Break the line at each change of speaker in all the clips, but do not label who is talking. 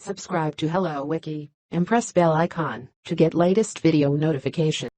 Subscribe to Hello Wiki and press bell icon to get latest video notification.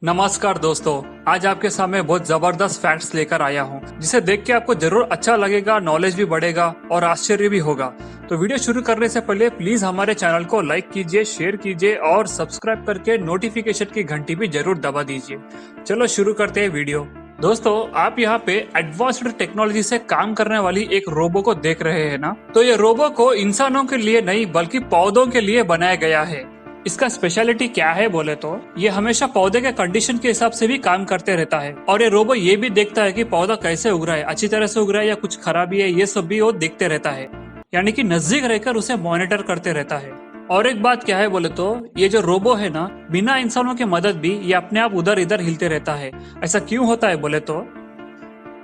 नमस्कार दोस्तों, आज आपके सामने बहुत जबरदस्त फैक्ट्स लेकर आया हूँ जिसे देख के आपको जरूर अच्छा लगेगा, नॉलेज भी बढ़ेगा और आश्चर्य भी होगा। तो वीडियो शुरू करने से पहले प्लीज हमारे चैनल को लाइक कीजिए, शेयर कीजिए और सब्सक्राइब करके नोटिफिकेशन की घंटी भी जरूर दबा दीजिए। चलो शुरू करते हैं वीडियो। दोस्तों, आप यहाँ पे एडवांस्ड टेक्नोलॉजी से काम करने वाली एक रोबो को देख रहे हैं ना? तो ये रोबो को इंसानों के लिए नहीं बल्कि पौधों के लिए बनाया गया है। इसका स्पेशलिटी क्या है बोले तो ये हमेशा पौधे के कंडीशन के हिसाब से भी काम करते रहता है और ये रोबो ये भी देखता है कि पौधा कैसे उग रहा है, अच्छी तरह से उग रहा है या कुछ खराबी है, ये सब भी वो देखते रहता है। यानी कि नजदीक रहकर उसे मॉनिटर करते रहता है। और एक बात क्या है बोले तो ये जो रोबो है ना, बिना इंसानों की मदद भी ये अपने आप उधर इधर हिलते रहता है। ऐसा क्यों होता है बोले तो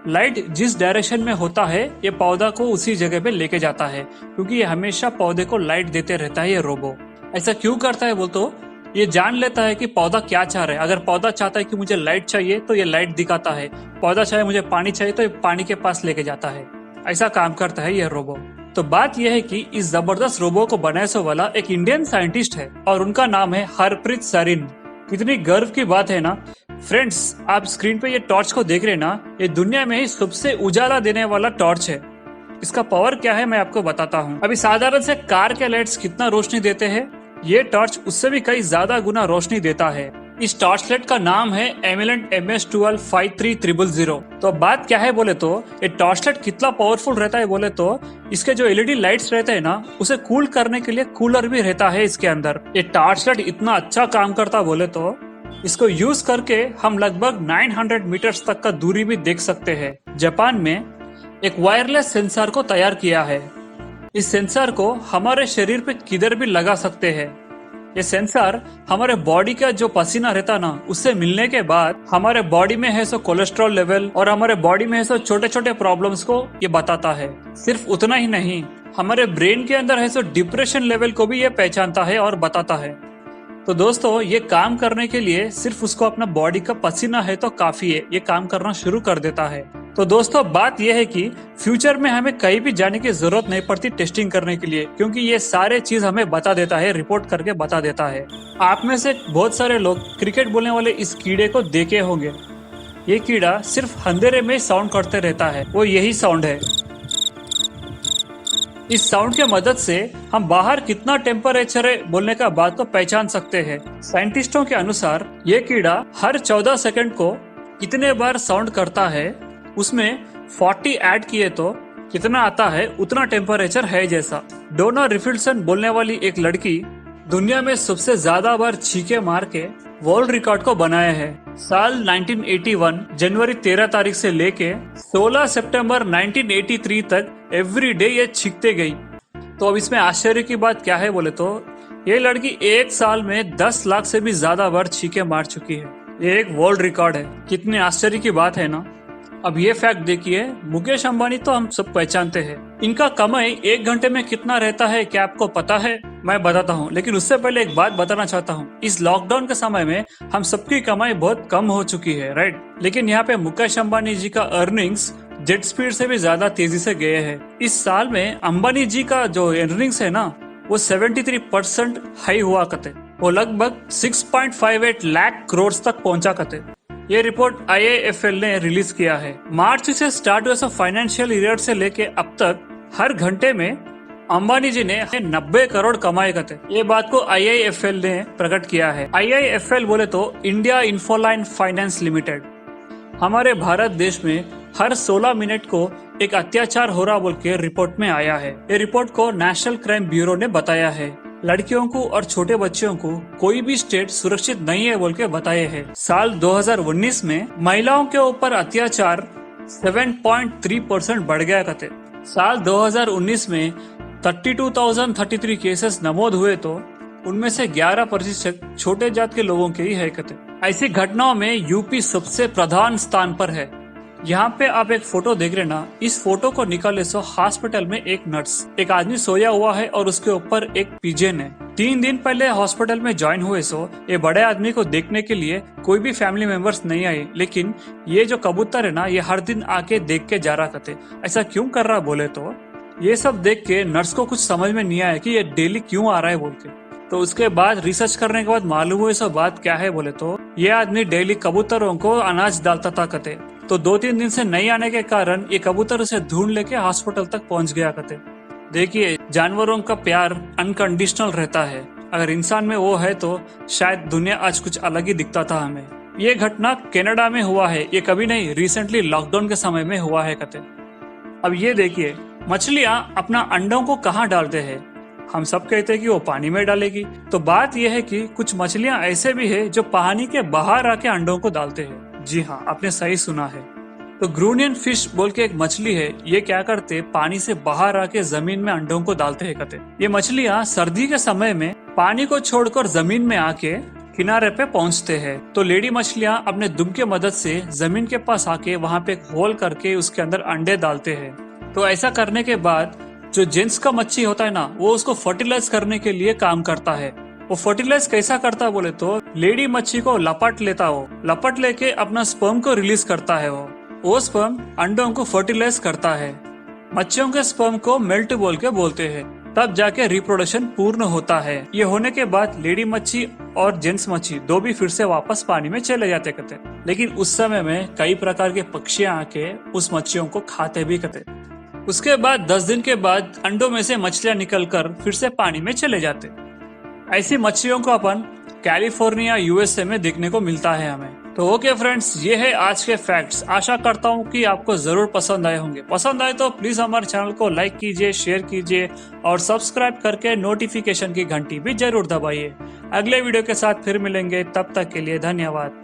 लाइट जिस डायरेक्शन में होता है ये पौधा को उसी जगह पे लेके जाता है, क्योंकि ये हमेशा पौधे को लाइट देते रहता है। ये रोबो ऐसा क्यों करता है बोल तो ये जान लेता है कि पौधा क्या चाह रहा है। अगर पौधा चाहता है कि मुझे लाइट चाहिए तो ये लाइट दिखाता है, पौधा चाहे मुझे पानी चाहिए तो ये पानी के पास लेके जाता है। ऐसा काम करता है ये रोबो। तो बात यह है कि इस जबरदस्त रोबो को बनाने वाला एक इंडियन साइंटिस्ट है और उनका नाम है हरप्रीत सरीन। कितनी गर्व की बात है ना फ्रेंड्स। आप स्क्रीन पे ये टॉर्च को देख रहे ना, ये दुनिया में ही सबसे उजाला देने वाला टॉर्च है। इसका पावर क्या है मैं आपको बताता हूँ। अभी साधारण से कार के लाइट्स कितना रोशनी देते हैं, ये टॉर्च उससे भी कई ज्यादा गुना रोशनी देता है। इस टॉर्च लाइट का नाम है एमिलेंट MS-12 53000। तो बात क्या है बोले तो ये टॉर्च लाइट कितना पावरफुल रहता है बोले तो इसके जो LED लाइट्स रहते हैं ना, उसे कूल करने के लिए कूलर भी रहता है इसके अंदर। ये टॉर्च लाइट इतना अच्छा काम करता बोले तो इसको यूज करके हम लगभग 900 मीटर्स तक का दूरी भी देख सकते हैं। जापान में एक वायरलेस सेंसर को तैयार किया है। इस सेंसर को हमारे शरीर पे किधर भी लगा सकते हैं। ये सेंसर हमारे बॉडी का जो पसीना रहता ना, उससे मिलने के बाद हमारे बॉडी में है सो कोलेस्ट्रॉल लेवल और हमारे बॉडी में है सो छोटे छोटे प्रॉब्लम्स को ये बताता है। सिर्फ उतना ही नहीं, हमारे ब्रेन के अंदर है सो डिप्रेशन लेवल को भी ये पहचानता है और बताता है। तो दोस्तों, ये काम करने के लिए सिर्फ उसको अपना बॉडी का पसीना है तो काफी है, ये काम करना शुरू कर देता है। तो दोस्तों, बात यह है कि फ्यूचर में हमें कहीं भी जाने की जरूरत नहीं पड़ती टेस्टिंग करने के लिए, क्योंकि ये सारे चीज हमें बता देता है, रिपोर्ट करके बता देता है। आप में से बहुत सारे लोग क्रिकेट बोलने वाले इस कीड़े को देखे होंगे। ये कीड़ा सिर्फ अंधेरे में साउंड करते रहता है, वो यही साउंड है। इस साउंड के मदद से हम बाहर कितना टेम्परेचर है बोलने का बात को पहचान सकते हैं। साइंटिस्टों के अनुसार ये कीड़ा हर 14 सेकंड को कितने बार साउंड करता है, उसमें 40 ऐड किए तो कितना आता है उतना टेम्परेचर है जैसा। डोना रिफिल्सन बोलने वाली एक लड़की दुनिया में सबसे ज्यादा बार छींके मार के वर्ल्ड रिकॉर्ड को बनाया है। साल 1981 जनवरी 13 तारीख से लेके 16 सितंबर 1983 तक एवरी डे ये छींकते गई। तो अब इसमें आश्चर्य की बात क्या है बोले तो ये लड़की एक साल में 10 लाख से भी ज्यादा बार छींके मार चुकी है। ये एक वर्ल्ड रिकॉर्ड है। कितने आश्चर्य की बात है ना। अब ये फैक्ट देखिए, मुकेश अंबानी तो हम सब पहचानते हैं। इनका कमाई 1 घंटे में कितना रहता है क्या आपको पता है? मैं बताता हूँ, लेकिन उससे पहले एक बात बताना चाहता हूँ। इस लॉकडाउन के समय में हम सबकी कमाई बहुत कम हो चुकी है, राइट? लेकिन यहाँ पे मुकेश अंबानी जी का अर्निंग्स जेट स्पीड से भी ज्यादा तेजी से गए हैं। इस साल में अंबानी जी का जो अर्निंग्स है ना, वो 73% हाई हुआ करते। वो लगभग 6.58 लाख करोड़ तक पहुंचा करते। ये रिपोर्ट IIFL ने रिलीज किया है। मार्च से स्टार्ट हुए फाइनेंशियल ईयर से लेके अब तक हर घंटे में अंबानी जी ने 90 करोड़ कमाए करते। ये बात को IIFL ने प्रकट किया है। IIFL बोले तो इंडिया इन्फोलाइन फाइनेंस लिमिटेड। हमारे भारत देश में हर 16 मिनट को एक अत्याचार हो रहा बोल के रिपोर्ट में आया है। ये रिपोर्ट को नेशनल क्राइम ब्यूरो ने बताया है। लड़कियों को और छोटे बच्चों को कोई भी स्टेट सुरक्षित नहीं है बोल के बताए हैं। साल 2019 में महिलाओं के ऊपर अत्याचार 7.3% बढ़ गया करते। साल 2019 में 32,033 केसेस नमूद हुए तो उनमें से 11% छोटे जात के लोगों के ही है करते। ऐसी घटनाओं में यूपी सबसे प्रधान स्थान पर है। यहाँ पे आप एक फोटो देख रहे ना, इस फोटो को निकाले सो हॉस्पिटल में एक नर्स, एक आदमी सोया हुआ है और उसके ऊपर एक पिजन है। 3 दिन पहले हॉस्पिटल में ज्वाइन हुए सो ये बड़े आदमी को देखने के लिए कोई भी फैमिली मेंबर्स नहीं आए, लेकिन ये जो कबूतर है ना, ये हर दिन आके देख के जा रहा करते। ऐसा क्यों कर रहा बोले तो ये सब देख के नर्स को कुछ समझ में नहीं आया कि ये डेली क्यों आ रहा है बोल के। तो उसके बाद रिसर्च करने के बाद मालूम हुआ सब बात क्या है बोले तो ये आदमी डेली कबूतरों को अनाज डालता था कते। तो 2-3 दिन से नहीं आने के कारण ये कबूतर उसे ढूंढ लेके हॉस्पिटल तक पहुंच गया कते। देखिए, जानवरों का प्यार अनकंडीशनल रहता है, अगर इंसान में वो है तो शायद दुनिया आज कुछ अलग ही दिखता था हमें। ये घटना कनाडा में हुआ है, ये कभी नहीं, रिसेंटली लॉकडाउन के समय में हुआ है कते। अब ये देखिए, मछलियां अपना अंडों को कहाँ डालते हैं? हम सब कहते हैं कि वो पानी में डालेगी, तो बात यह है कि कुछ मछलियां ऐसे भी है जो पानी के बाहर आके अंडों को डालते हैं। जी हाँ, आपने सही सुना है। तो ग्रूनियन फिश बोल के एक मछली है, ये क्या करते, पानी से बाहर आके जमीन में अंडों को डालते हैं कते। ये मछलियां सर्दी के समय में पानी को छोड़कर जमीन में आके किनारे पे पहुंचते हैं। तो लेडी मछलियां अपने दुम के मदद से जमीन के पास आके वहां पे एक होल करके उसके अंदर अंडे डालते हैं। तो ऐसा करने के बाद जो जेंट्स का मच्छी होता है ना, वो उसको फर्टिलाइज करने के लिए काम करता है। वो फर्टिलाइज कैसा करता बोले तो लेडी मच्छी को लपट लेता हो, लपट लेके अपना स्पर्म को रिलीज करता है। वो स्पर्म अंडों को फर्टिलाइज करता है। मच्छियों के स्पर्म को मेल्ट बोल के बोलते हैं, तब जाके रिप्रोडक्शन पूर्ण होता है। ये होने के बाद लेडी मच्छी और जेंट्स मच्छी दो भी फिर से वापस पानी में चले जाते करते। लेकिन उस समय में कई प्रकार के पक्षियां आके उस मच्छियों को खाते भी करते। उसके बाद 10 दिन के बाद अंडों में से मछलियां निकलकर फिर से पानी में चले जाते। ऐसी मछलियों को अपन कैलिफोर्निया यूएसए में देखने को मिलता है हमें। तो ओके फ्रेंड्स, ये है आज के फैक्ट्स। आशा करता हूँ कि आपको जरूर पसंद आए होंगे। पसंद आए तो प्लीज हमारे चैनल को लाइक कीजिए, शेयर कीजिए और सब्सक्राइब करके नोटिफिकेशन की घंटी भी जरूर दबाइए। अगले वीडियो के साथ फिर मिलेंगे, तब तक के लिए धन्यवाद।